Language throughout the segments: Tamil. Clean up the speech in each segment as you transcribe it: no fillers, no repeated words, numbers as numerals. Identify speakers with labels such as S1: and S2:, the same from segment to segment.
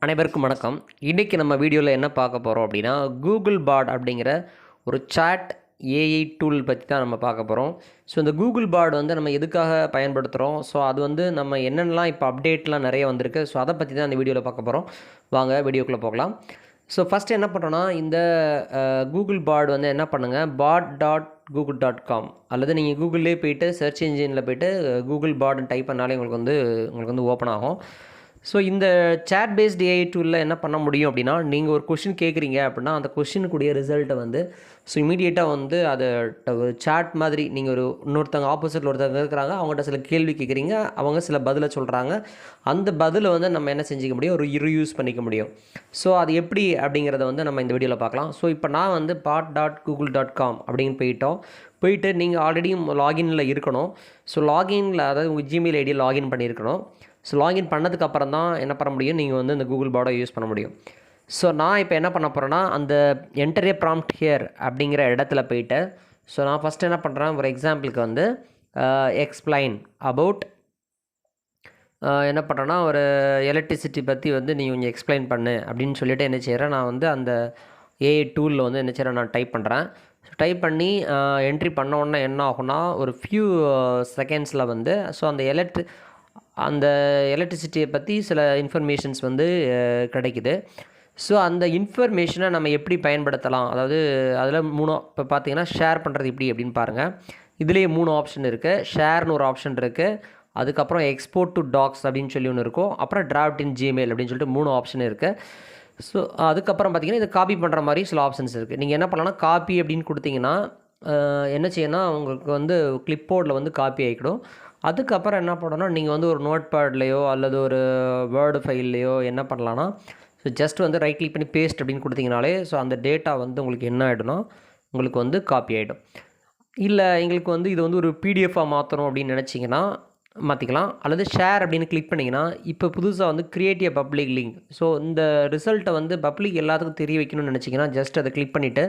S1: அனைவருக்கும் வணக்கம். இன்றைக்கி நம்ம வீடியோவில் என்ன பார்க்க போகிறோம் அப்படின்னா, கூகுள் பாட் அப்படிங்கிற ஒரு சாட் ஏஐ டூல் பற்றி தான் நம்ம பார்க்க போகிறோம். ஸோ இந்த கூகுள் பாட் வந்து நம்ம எதுக்காக பயன்படுத்துகிறோம், ஸோ அது வந்து நம்ம என்னென்னலாம் இப்போ அப்டேட்லாம் நிறைய வந்திருக்கு, ஸோ அதை பற்றி தான் இந்த வீடியோவில் பார்க்க போகிறோம். வாங்க வீடியோக்குள்ளே போகலாம். ஸோ ஃபஸ்ட்டு என்ன பண்ணுறோன்னா, இந்த கூகுள் பாட் வந்து என்ன பண்ணுங்கள், bot.google.com அல்லது நீங்கள் கூகுள்லேயே போய்ட்டு சர்ச் இன்ஜினில் போய்ட்டு கூகுள் பாட்னு டைப் பண்ணாலே உங்களுக்கு வந்து ஓப்பன் ஆகும். ஸோ இந்த சேட் பேஸ்ட் ஏஐ டூலில் என்ன பண்ண முடியும் அப்படின்னா, நீங்கள் ஒரு கொஷின் கேட்குறீங்க அப்படின்னா, அந்த கொஷினுக்குரிய ரிசல்ட்டை வந்து ஸோ இமீடியட்டாக வந்து அதை சாட் மாதிரி நீங்கள் இன்னொருத்தவங்க ஆப்போசிட்டில் ஒருத்தவங்க இருக்கிறாங்க, அவங்கள்ட்ட சில கேள்வி கேட்குறீங்க, அவங்க சில பதிலை சொல்கிறாங்க. அந்த பதிலை வந்து நம்ம என்ன செஞ்சுக்க முடியும், ஒரு ரீயூஸ் பண்ணிக்க முடியும். ஸோ அது எப்படி அப்படிங்கிறத வந்து நம்ம இந்த வீடியோவில் பார்க்கலாம். ஸோ இப்போ நான் வந்து bot.google.com அப்படின்னு போயிட்டு நீங்கள் ஆல்ரெடி லாகின்ல இருக்கணும். ஸோ லாகின்ல அதாவது உங்கள் ஜிமெயில் ஐடியை லாகின் பண்ணியிருக்கணும். ஸோ லாகின் பண்ணதுக்கப்புறம் தான் என்ன பண்ண முடியும், நீங்கள் வந்து இந்த கூகுள் பாடை யூஸ் பண்ண முடியும். ஸோ நான் இப்போ என்ன பண்ண போகிறேன்னா, அந்த என்டர் ஏ ப்ராம்ப்ட் ஹியர் அப்படிங்கிற இடத்துல போயிட்டு, ஸோ நான் ஃபஸ்ட்டு என்ன பண்ணுறேன், ஒரு எக்ஸாம்பிளுக்கு வந்து எக்ஸ்பிளைன் அபவுட் என்ன பண்ணுறேன்னா, ஒரு எலக்ட்ரிசிட்டி பற்றி வந்து நீ கொஞ்சம் எக்ஸ்பிளைன் பண்ணு அப்படின்னு சொல்லிவிட்டு என்ன செய்கிறேன், நான் வந்து அந்த ஏஐ டூலில் வந்து என்ன செய்கிறேன், நான் டைப் பண்ணுறேன். ஸோ டைப் பண்ணி என்ட்ரி பண்ண உடனே என்ன ஆகும்னா, ஒரு ஃபியூ செகண்ட்ஸில் வந்து ஸோ அந்த எலக்ட்ரிசிட்டியை பற்றி சில இன்ஃபர்மேஷன்ஸ் வந்து கிடைக்குது. ஸோ அந்த இன்ஃபர்மேஷனை நம்ம எப்படி பயன்படுத்தலாம், அதாவது அதில் இப்போ பார்த்தீங்கன்னா ஷேர் பண்ணுறது எப்படி அப்படின்னு பாருங்கள். இதுலேயே 3 ஆப்ஷன் இருக்குது. ஷேர்னு ஒரு ஆப்ஷன் இருக்குது, அதுக்கப்புறம் எக்ஸ்போர்ட் டு டாக்ஸ் அப்படின்னு சொல்லி ஒன்று இருக்கும், அப்புறம் டிராஃப்ட் இன் ஜிமெயில் அப்படின்னு சொல்லிட்டு 3 ஆப்ஷன் இருக்குது. ஸோ அதுக்கப்புறம் பார்த்திங்கன்னா இதை காப்பி பண்ணுற மாதிரி சில ஆப்ஷன்ஸ் இருக்குது. நீங்கள் என்ன பண்ணலாம்னா, காப்பி அப்படின்னு கொடுத்தீங்கன்னா என்ன செய்யணும்னா, உங்களுக்கு வந்து கிளிப்போர்டில் வந்து காப்பி ஆகிக்கிடும். அதுக்கப்புறம் என்ன பண்ணணும்னா, நீங்கள் வந்து ஒரு நோட் பேட்லேயோ அல்லது ஒரு வேர்டு ஃபைல்லையோ என்ன பண்ணலான்னா, ஸோ ஜஸ்ட் வந்து ரைட் கிளிக் பண்ணி பேஸ்ட் அப்படின்னு கொடுத்தீங்கனாலே ஸோ அந்த டேட்டா வந்து உங்களுக்கு என்ன ஆகிடும்னா, உங்களுக்கு வந்து காப்பி ஆகிடும். இல்லை எங்களுக்கு வந்து இது வந்து ஒரு பிடிஎஃபாக மாற்றணும் அப்படின்னு நினச்சிங்கன்னா மாற்றிக்கலாம். அல்லது ஷேர் அப்படின்னு கிளிக் பண்ணிங்கன்னா, இப்போ புதுசாக வந்து கிரியேட் எ பப்ளிக் லிங்க். ஸோ இந்த ரிசல்ட்டை வந்து பப்ளிக் எல்லாத்துக்கும் தெரிய வைக்கணும்னு நினச்சிங்கன்னா, ஜஸ்ட் அதை கிளிக் பண்ணிவிட்டு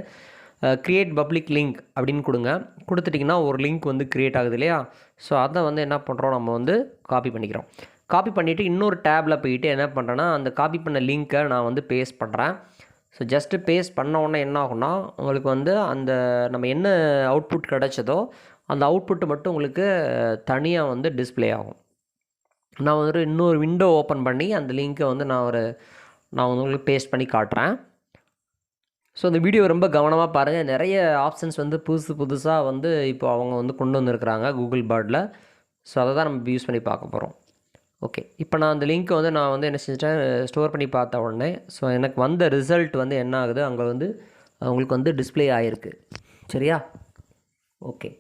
S1: க்ரியேட் பப்ளிக் லிங்க் அப்படின்னு கொடுத்துட்டிங்கன்னா ஒரு லிங்க் வந்து க்ரியேட் ஆகுது இல்லையா. ஸோ அதை வந்து என்ன பண்ணுறோம், நம்ம வந்து காப்பி பண்ணிக்கிறோம். காப்பி பண்ணிவிட்டு இன்னொரு டேப்பில் போயிட்டு என்ன பண்ணுறேன்னா, அந்த காப்பி பண்ண லிங்க்கை நான் வந்து பேஸ்ட் பண்ணுறேன். ஸோ ஜஸ்ட்டு பேஸ்ட் பண்ண உடனே என்ன ஆகும்னா, உங்களுக்கு வந்து அந்த நம்ம என்ன அவுட்புட் கிடச்சதோ அந்த அவுட்புட்டு மட்டும் உங்களுக்கு தனியாக வந்து டிஸ்பிளே ஆகும். நான் வந்து இன்னொரு விண்டோ ஓப்பன் பண்ணி அந்த லிங்க்கை வந்து நான் வந்து உங்களுக்கு பேஸ்ட் பண்ணி காட்டுறேன். ஸோ இந்த வீடியோ ரொம்ப கவனமாக பாருங்கள். நிறைய ஆப்ஷன்ஸ் வந்து புதுசாக வந்து இப்போ அவங்க வந்து கொண்டு வந்திருக்கிறாங்க கூகுள் பாட்டில். ஸோ அதை தான் நம்ம யூஸ் பண்ணி பார்க்க போகிறோம். ஓகே, இப்போ நான் அந்த லிங்க்கை வந்து நான் வந்து என்ன செஞ்சிட்டேன், ஸ்டோர் பண்ணி பார்த்த உடனே ஸோ எனக்கு வந்த ரிசல்ட் வந்து என்ன ஆகுது, அங்கே வந்து உங்களுக்கு வந்து டிஸ்பிளே ஆகிருக்கு. சரியா? ஓகே,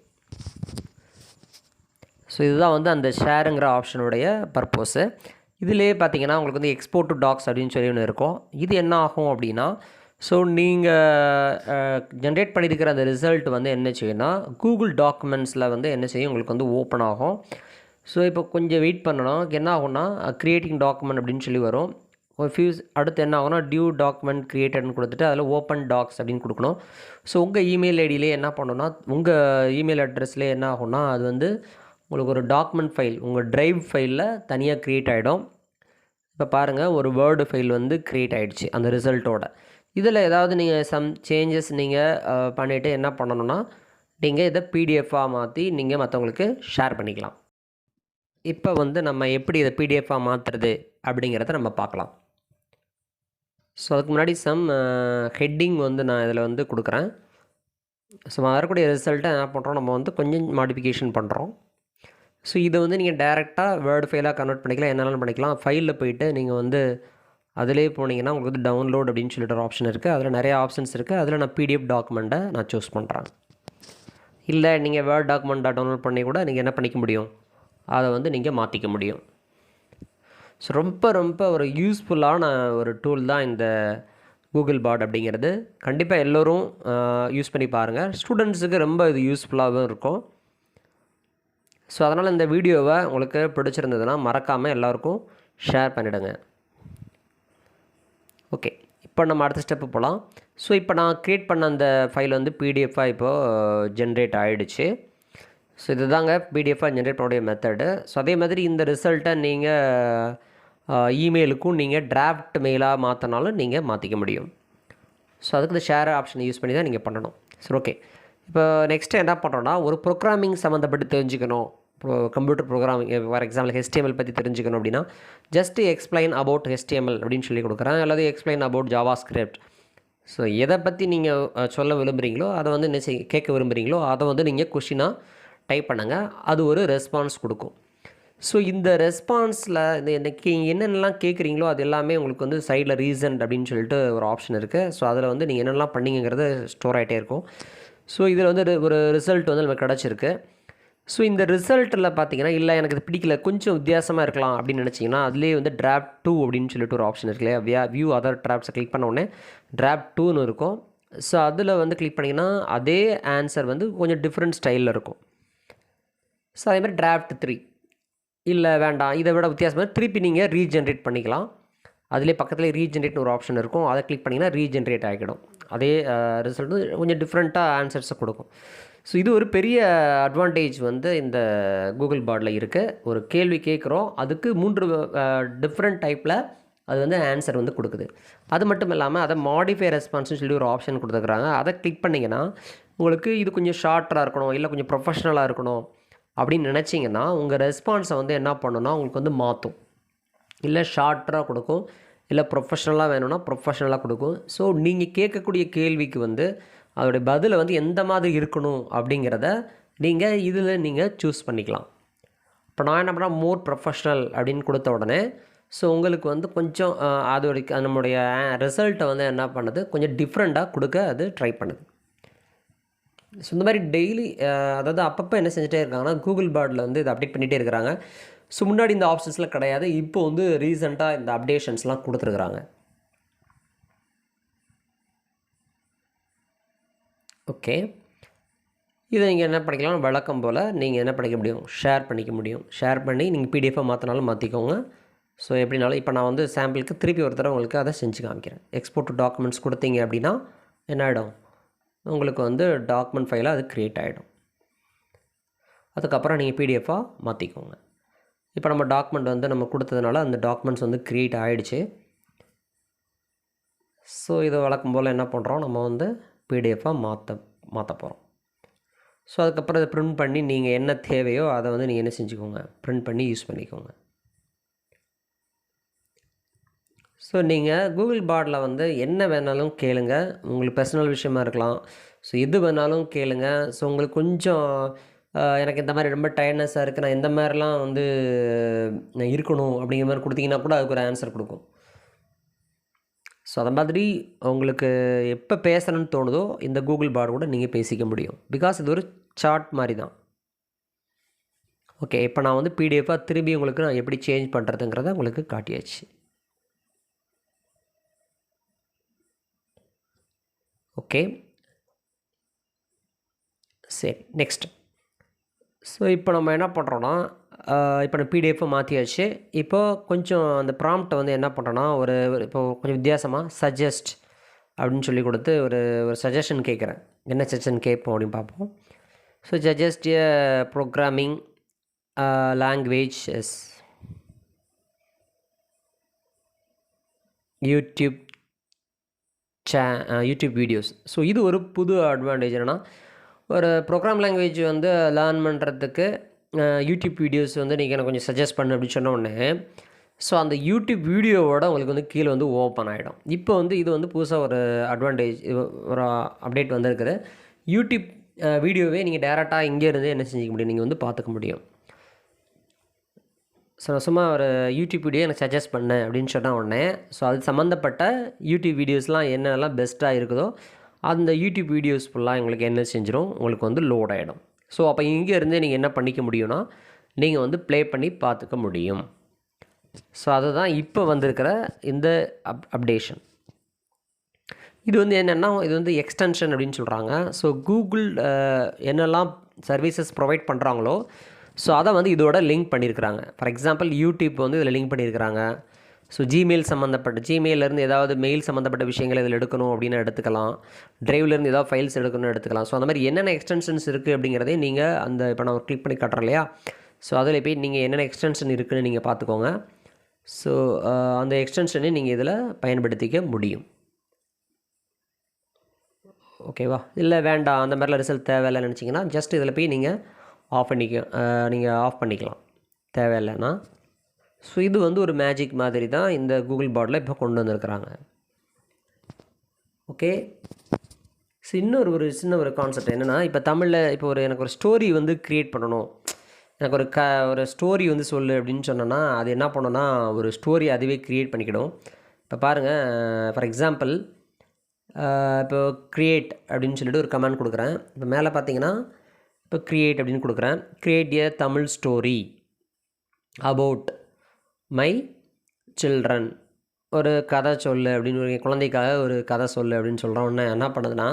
S1: ஸோ இதுதான் வந்து அந்த ஷேருங்கிற ஆப்ஷனுடைய பர்பஸு. இதிலே பார்த்தீங்கன்னா உங்களுக்கு வந்து எக்ஸ்போர்ட் டு டாக்ஸ் அப்படின்னு சொல்லி ஒன்று இருக்கும். இது என்ன ஆகும் அப்படின்னா, ஸோ நீங்கள் ஜென்ரேட் பண்ணியிருக்கிற அந்த ரிசல்ட் வந்து என்ன செய்யும்னா, கூகுள் டாக்குமெண்ட்ஸில் வந்து என்ன செய்யும், உங்களுக்கு வந்து ஓப்பன் ஆகும். ஸோ இப்போ கொஞ்சம் வெயிட் பண்ணணும். என்ன ஆகும்னா, க்ரியேட்டிங் டாக்குமெண்ட் அப்படின்னு சொல்லி வரும். ஒரு அடுத்து என்ன ஆகும்னா, டியூ டாக்குமெண்ட் க்ரியேட்டட்னு கொடுத்துட்டு அதில் ஓப்பன் டாக்ஸ் அப்படின்னு கொடுக்கணும். ஸோ உங்கள் இமெயில் ஐடியிலே என்ன பண்ணணும்னா, உங்கள் இமெயில் அட்ரஸ்லேயே என்ன ஆகும்னா, அது வந்து உங்களுக்கு ஒரு டாக்குமெண்ட் ஃபைல் உங்கள் ட்ரைவ் ஃபைலில் தனியாக க்ரியேட் ஆகிடும். இப்போ பாருங்கள், ஒரு வேர்டு ஃபைல் வந்து க்ரியேட் ஆகிடுச்சு அந்த ரிசல்ட்டோட. இதில் ஏதாவது நீங்கள் சேஞ்சஸ் நீங்கள் பண்ணிவிட்டு என்ன பண்ணணுன்னா, நீங்கள் இதை பிடிஎஃபாக மாற்றி நீங்கள் மற்றவங்களுக்கு ஷேர் பண்ணிக்கலாம். இப்போ வந்து நம்ம எப்படி இதை பிடிஎஃபாக மாற்றுறது அப்படிங்கிறத நம்ம பார்க்கலாம். ஸோ அதுக்கு முன்னாடி ஹெட்டிங் வந்து நான் இதில் வந்து கொடுக்குறேன். ஸோ வரக்கூடிய ரிசல்ட்டை என்ன பண்ணுறோம், நம்ம வந்து கொஞ்சம் மாடிஃபிகேஷன் பண்ணுறோம். ஸோ இதை வந்து நீங்கள் டைரெக்டாக வேர்டு ஃபைலாக கன்வெர்ட் பண்ணிக்கலாம், என்னென்னாலும் பண்ணிக்கலாம். ஃபைலில் போயிட்டு நீங்கள் வந்து அதிலே போனீங்கன்னா உங்களுக்கு வந்து டவுன்லோட் அப்படின்னு சொல்லிட்டு ஒரு ஆப்ஷன் இருக்குது. அதில் நிறைய ஆப்ஷன்ஸ் இருக்குது. அதில் நான் பிடிஎஃப் டாக்குமெண்ட்டை நான் சூஸ் பண்ணுறேன். இல்லை நீங்கள் வேர்ட் டாக்குமெண்ட்டாக டவுன்லோட் பண்ணி கூட நீங்கள் என்ன பண்ணிக்க முடியும், அதை வந்து நீங்கள் மாற்றிக்க முடியும். ஸோ ரொம்ப ஒரு யூஸ்ஃபுல்லான ஒரு டூல் தான் இந்த கூகுள் பாட் அப்படிங்கிறது. கண்டிப்பாக எல்லோரும் யூஸ் பண்ணி பாருங்கள். ஸ்டூடெண்ட்ஸுக்கு ரொம்ப இது யூஸ்ஃபுல்லாகவும் இருக்கும். ஸோ அதனால் இந்த வீடியோவை உங்களுக்கு பிடிச்சிருந்ததுன்னா மறக்காமல் எல்லோருக்கும் ஷேர் பண்ணிவிடுங்க. ஓகே, இப்போ நம்ம அடுத்த ஸ்டெப்பு போகலாம். ஸோ இப்போ நான் க்ரியேட் பண்ண அந்த ஃபைல் வந்து பிடிஎஃபாக இப்போது ஜென்ரேட் ஆகிடுச்சு. ஸோ இது தாங்க பிடிஎஃபாக ஜென்ரேட் பண்ணக்கூடிய மெத்தடு. ஸோ அதே மாதிரி இந்த ரிசல்ட்டை நீங்கள் இமெயிலுக்கும் நீங்கள் டிராஃப்ட் மெயிலாக மாற்றினாலும் நீங்கள் மாற்றிக்க முடியும். ஸோ அதுக்கு இந்த ஷேர் ஆப்ஷனை யூஸ் பண்ணி தான் நீங்கள் பண்ணணும். சரி, ஓகே. இப்போ நெக்ஸ்ட்டு என்ன பண்ணுறோன்னா, ஒரு ப்ரோக்ராமிங் சம்மந்தப்பட்டு தெரிஞ்சுக்கணும். Computer programming for example HTML பற்றி தெரிஞ்சுக்கணும் அப்படின்னா, ஜஸ்ட் எக்ஸ்பிளைன் அபவுட் HTML அப்படின்னு சொல்லி கொடுக்குறேன், அல்லது எக்ஸ்பிளைன் அபவுட் ஜாவாஸ்கிரிப்ட். ஸோ எதை பற்றி நீங்கள் சொல்ல விரும்புகிறீங்களோ, அதை வந்து என்ன கேட்க விரும்புகிறீங்களோ அதை வந்து நீங்கள் கொஷினாக டைப் பண்ணுங்கள். அது ஒரு ரெஸ்பான்ஸ் கொடுக்கும். ஸோ இந்த ரெஸ்பான்ஸில் இன்றைக்கி என்னென்னலாம் கேட்குறீங்களோ அது எல்லாமே உங்களுக்கு வந்து சைடில் ரீசன்ட் அப்படின்னு சொல்லிட்டு ஒரு ஆப்ஷன் இருக்குது. ஸோ அதில் வந்து நீங்கள் என்னென்னலாம் பண்ணிங்கிறது ஸ்டோர் ஆகிட்டே இருக்கும். ஸோ இதில் வந்து ஒரு ரிசல்ட் வந்து நமக்கு கிடச்சிருக்கு. ஸோ இந்த ரிசல்ட்டில் பார்த்தீங்கன்னா, இல்லை எனக்கு இது பிடிக்கல, கொஞ்சம் வித்தியாசமாக இருக்கலாம் அப்படின்னு நினச்சிங்கன்னா, அதிலே வந்து டிராஃப்ட் 2 அப்படின்னு சொல்லிட்டு ஒரு ஆப்ஷன் இருக்கு இல்லையா, வியூ அதர் டிராஃப்ட்ஸை கிளிக் பண்ண உடனே டிராஃப்ட் 2ன்னு இருக்கும். ஸோ அதில் வந்து கிளிக் பண்ணிங்கன்னா அதே ஆன்சர் வந்து கொஞ்சம் டிஃப்ரெண்ட் ஸ்டைலில் இருக்கும். ஸோ அதே மாதிரி டிராஃப்ட் 3 இல்லை வேண்டாம், இதை விட வித்தியாசமாக திருப்பி நீங்கள் ரீஜென்ரேட் பண்ணிக்கலாம். அதிலே பக்கத்தில் ரீஜென்ரேட்னு ஒரு ஆப்ஷன் இருக்கும், அதை கிளிக் பண்ணிங்கன்னா ரீஜென்ரேட் ஆகிடும். அதே ரிசல்ட் கொஞ்சம் டிஃப்ரெண்ட்டாக ஆன்சர்ஸை கொடுக்கும். ஸோ இது ஒரு பெரிய அட்வான்டேஜ் வந்து இந்த கூகுள் பாடில் இருக்குது. ஒரு கேள்வி கேட்குறோம், அதுக்கு 3 டிஃப்ரெண்ட் டைப்பில் அது வந்து ஆன்சர் வந்து கொடுக்குது. அது மட்டும் இல்லாமல் அதை மாடிஃபை ரெஸ்பான்ஸ்னு சொல்லி ஒரு ஆப்ஷன் கொடுத்துருக்குறாங்க. அதை கிளிக் பண்ணிங்கன்னா உங்களுக்கு இது கொஞ்சம் ஷார்ட்டாக இருக்கணும், இல்லை கொஞ்சம் ப்ரொஃபஷ்னலாக இருக்கணும் அப்படின்னு நினச்சிங்கன்னா உங்கள் ரெஸ்பான்ஸை வந்து என்ன பண்ணணும்னா உங்களுக்கு வந்து மாற்றும். இல்லை ஷார்ட்டாக கொடுக்கும், இல்லை ப்ரொஃபஷ்னலாக வேணும்னா ப்ரொஃபஷ்னலாக கொடுக்கும். ஸோ நீங்கள் கேட்கக்கூடிய கேள்விக்கு வந்து அதோடைய பதிலை வந்து எந்த மாதிரி இருக்கணும் அப்படிங்கிறத நீங்கள் இதில் சூஸ் பண்ணிக்கலாம். இப்போ நான் என்ன பண்ணேன், மோர் ப்ரொஃபஷ்னல் அப்படின்னு கொடுத்த உடனே ஸோ உங்களுக்கு வந்து கொஞ்சம் அதோடைய நம்முடைய ரிசல்ட்டை வந்து என்ன பண்ணுது, கொஞ்சம் டிஃப்ரெண்ட்டாக கொடுக்க அது ட்ரை பண்ணுது. ஸோ இந்த மாதிரி டெய்லி அதாவது அப்பப்போ என்ன செஞ்சுட்டே இருக்காங்கன்னா, கூகுள் பாடில் வந்து இதை அப்டேட் பண்ணிகிட்டே இருக்கிறாங்க. ஸோ முன்னாடி இந்த ஆப்ஷன்ஸ்லாம் கிடையாது, இப்போ வந்து ரீசெண்டாக இந்த அப்டேஷன்ஸ்லாம் கொடுத்துருக்குறாங்க. ஓகே, இதை நீங்கள் என்ன பண்ணிக்கலாம், வழக்கம் போல் நீங்கள் என்ன பண்ணிக்க முடியும், ஷேர் பண்ணிக்க முடியும். ஷேர் பண்ணி நீங்கள் PDF மாற்றினாலும் மாற்றிக்கோங்க. ஸோ எப்படினாலும் இப்போ நான் வந்து சாம்பிளுக்கு திருப்பி ஒரு தடவை உங்களுக்கு அதை செஞ்சு காமிக்கிறேன். எக்ஸ்போர்ட் டு டாக்குமெண்ட்ஸ் கொடுத்தீங்க அப்படின்னா என்ன ஆகிடும், உங்களுக்கு வந்து டாக்குமெண்ட் ஃபைலாக அது க்ரியேட் ஆகிடும். அதுக்கப்புறம் நீங்கள் PDF-ஆக மாற்றிக்கோங்க. இப்போ நம்ம டாக்குமெண்ட் வந்து நம்ம கொடுத்ததுனால அந்த டாக்குமெண்ட்ஸ் வந்து க்ரியேட் ஆகிடுச்சு. ஸோ இதை வழக்கம் போல் என்ன பண்ணுறோம், நம்ம வந்து PDF-ஆக மாற்ற போகிறோம். ஸோ அதுக்கப்புறம் இதை ப்ரிண்ட் பண்ணி நீங்கள் என்ன தேவையோ அதை வந்து நீங்கள் என்ன செஞ்சுக்கோங்க, ப்ரிண்ட் பண்ணி யூஸ் பண்ணிக்கோங்க. ஸோ நீங்கள் கூகுள் பாடில் வந்து என்ன வேணாலும் கேளுங்க, உங்களுக்கு பர்சனல் விஷயமா இருக்கலாம். ஸோ எது வேணாலும் கேளுங்க. ஸோ உங்களுக்கு கொஞ்சம் எனக்கு இந்த மாதிரி ரொம்ப டயர்ட்னஸாக இருக்குது, நான் எந்த மாதிரிலாம் வந்து நான் இருக்கணும் அப்படிங்கிற மாதிரி கொடுத்தீங்கன்னா கூட அதுக்கு ஒரு ஆன்சர் கொடுக்கும். ஸோ அந்த மாதிரி உங்களுக்கு எப்போ பேசணும்னு தோணுதோ இந்த கூகுள் பாட் கூட நீங்கள் பேசிக்க முடியும். பிகாஸ் இது ஒரு சார்ட் மாதிரி தான். ஓகே, இப்போ நான் வந்து PDF-ஆக திரும்பி உங்களுக்கு நான் எப்படி சேஞ்ச் பண்ணுறதுங்கிறத உங்களுக்கு காட்டியாச்சு. ஓகே, சரி, நெக்ஸ்ட். ஸோ இப்போ நம்ம என்ன பண்ணுறோன்னா, இப்போ நான் PDF-ஐ மாற்றியாச்சு. இப்போது கொஞ்சம் அந்த ப்ராம்ப்டை வந்து என்ன பண்ணுறோன்னா, இப்போது கொஞ்சம் வித்தியாசமாக சஜஸ்ட் அப்படின்னு சொல்லி கொடுத்து ஒரு சஜஷன் கேட்குறேன். என்ன சஜஷன் கேட்போம் அப்படின்னு பார்ப்போம். So suggest a programming language as YouTube videos. So இது ஒரு புது அட்வான்டேஜ். என்னென்னா, ஒரு ப்ரோக்ராம் லாங்குவேஜ் வந்து லேர்ன் பண்ணுறதுக்கு யூடியூப் வீடியோஸ் வந்து நீங்கள் எனக்கு கொஞ்சம் சஜஸ்ட் பண்ணு அப்படின்னு சொன்ன உடனே ஸோ அந்த யூடியூப் வீடியோவோட உங்களுக்கு வந்து கீழே வந்து ஓப்பன் ஆகிடும். இப்போ வந்து இது வந்து புதுசாக ஒரு அட்வான்டேஜ், ஒரு அப்டேட் வந்திருக்குது. யூடியூப் வீடியோவே நீங்கள் டேரெக்டாக இங்கேருந்து என்ன செஞ்சுக்க முடியும், நீங்கள் வந்து பார்த்துக்க முடியும். ஸோ சும்மா ஒரு யூடியூப் வீடியோ எனக்கு சஜஸ்ட் பண்ணேன் அப்படின்னு சொன்ன உடனே ஸோ அது சம்மந்தப்பட்ட யூடியூப் வீடியோஸ்லாம் என்னெல்லாம் பெஸ்ட்டாக இருக்குதோ அந்த யூடியூப் வீடியோஸ் ஃபுல்லாக உங்களுக்கு என்ன செஞ்சிடும், உங்களுக்கு வந்து லோட் ஆகிடும். ஸோ அப்போ இங்கேருந்தே நீங்கள் என்ன பண்ணிக்க முடியும்னா, நீங்கள் வந்து ப்ளே பண்ணி பார்த்துக்க முடியும். ஸோ அதுதான் இப்போ வந்திருக்கிற இந்த அப்டேஷன். இது வந்து என்னென்னா, இது வந்து எக்ஸ்டென்ஷன் அப்படின்னு சொல்கிறாங்க. ஸோ கூகுள் என்னெல்லாம் சர்வீசஸ் ப்ரொவைட் பண்ணுறாங்களோ ஸோ அதை வந்து இதோட லிங்க் பண்ணியிருக்கிறாங்க. ஃபார் எக்ஸாம்பிள் யூடியூப் வந்து இதில் லிங்க் பண்ணியிருக்கிறாங்க. ஸோ ஜிமெயில் சம்மந்தப்பட்ட ஜிமெயிலேருந்து ஏதாவது மெயில் சம்மந்தப்பட்ட விஷயங்களை இதில் எடுக்கணும் அப்படின்னு எடுத்துக்கலாம். ட்ரைவ்லேருந்து ஏதாவது ஃபைல்ஸ் எடுக்கணும்னு எடுத்துக்கலாம். ஸோ அந்த மாதிரி என்னென்ன எக்ஸ்டென்ஷன்ஸ் இருக்குது அப்படிங்கிறதே நீங்கள் அந்த இப்போ நான் கிளிக் பண்ணி காட்டுறேன் இல்லையா, ஸோ அதில் போய் நீங்கள் என்னென்ன எக்ஸ்டென்ஷன் இருக்குதுன்னு நீங்கள் பார்த்துக்கோங்க. ஸோ அந்த எக்ஸ்டென்ஷனை நீங்கள் இதில் பயன்படுத்திக்க முடியும். ஓகேவா? இல்லை வேண்டாம் அந்த மாதிரிலாம் ரிசல்ட் தேவையில்லைன்னு நினச்சிங்கன்னா ஜஸ்ட் இதில் போய் நீங்கள் ஆஃப் பண்ணிக்கலாம் தேவையில்லைன்னா. ஸோ இது வந்து ஒரு மேஜிக் மாதிரி தான் இந்த கூகுள் பாட்டில் இப்போ கொண்டு வந்திருக்கிறாங்க. ஓகே. ஸோ இன்னொரு சின்ன ஒரு கான்செப்ட் என்னென்னா, இப்போ தமிழில் இப்போ எனக்கு ஒரு ஸ்டோரி வந்து க்ரியேட் பண்ணணும், எனக்கு ஒரு ஸ்டோரி வந்து சொல்லு அப்படின்னு சொன்னோன்னா அது என்ன பண்ணோன்னா ஒரு ஸ்டோரி அதுவே க்ரியேட் பண்ணிக்கிடும். இப்போ பாருங்கள், ஃபார் எக்ஸாம்பிள் இப்போ க்ரியேட் அப்படின்னு சொல்லிட்டு ஒரு கமெண்ட் கொடுக்குறேன். இப்போ மேலே பார்த்தீங்கன்னா இப்போ க்ரியேட் அப்படின்னு கொடுக்குறேன். Create a Tamil story about my children, ஒரு கதை சொல்லு அப்படின்னு, ஒரு குழந்தைக்காக ஒரு கதை சொல்லு அப்படின்னு சொல்கிறோம். என்ன பண்ணுதுன்னா,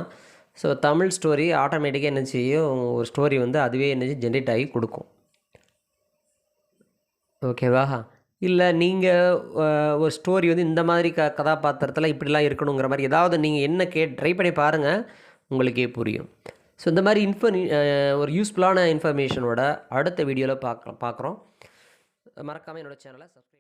S1: ஸோ தமிழ் ஸ்டோரி ஆட்டோமேட்டிக்காக என்ன செய்யும், ஒரு ஸ்டோரி வந்து அதுவே என்ன ஜென்ரேட் ஆகி கொடுக்கும். ஓகேவா? இல்லை நீங்கள் ஒரு ஸ்டோரி வந்து இந்த மாதிரி கதாபாத்திரத்தில் இப்படிலாம் இருக்கணுங்கிற மாதிரி ஏதாவது நீங்கள் என்ன ட்ரை பண்ணி பாருங்கள், உங்களுக்கே புரியும். ஸோ இந்த மாதிரி ஒரு யூஸ்ஃபுல்லான இன்ஃபர்மேஷனோட அடுத்த வீடியோவில் பார்க்குறோம். மறக்காமல் என்னோடய சேனலை சப்ஸ்கிரைப்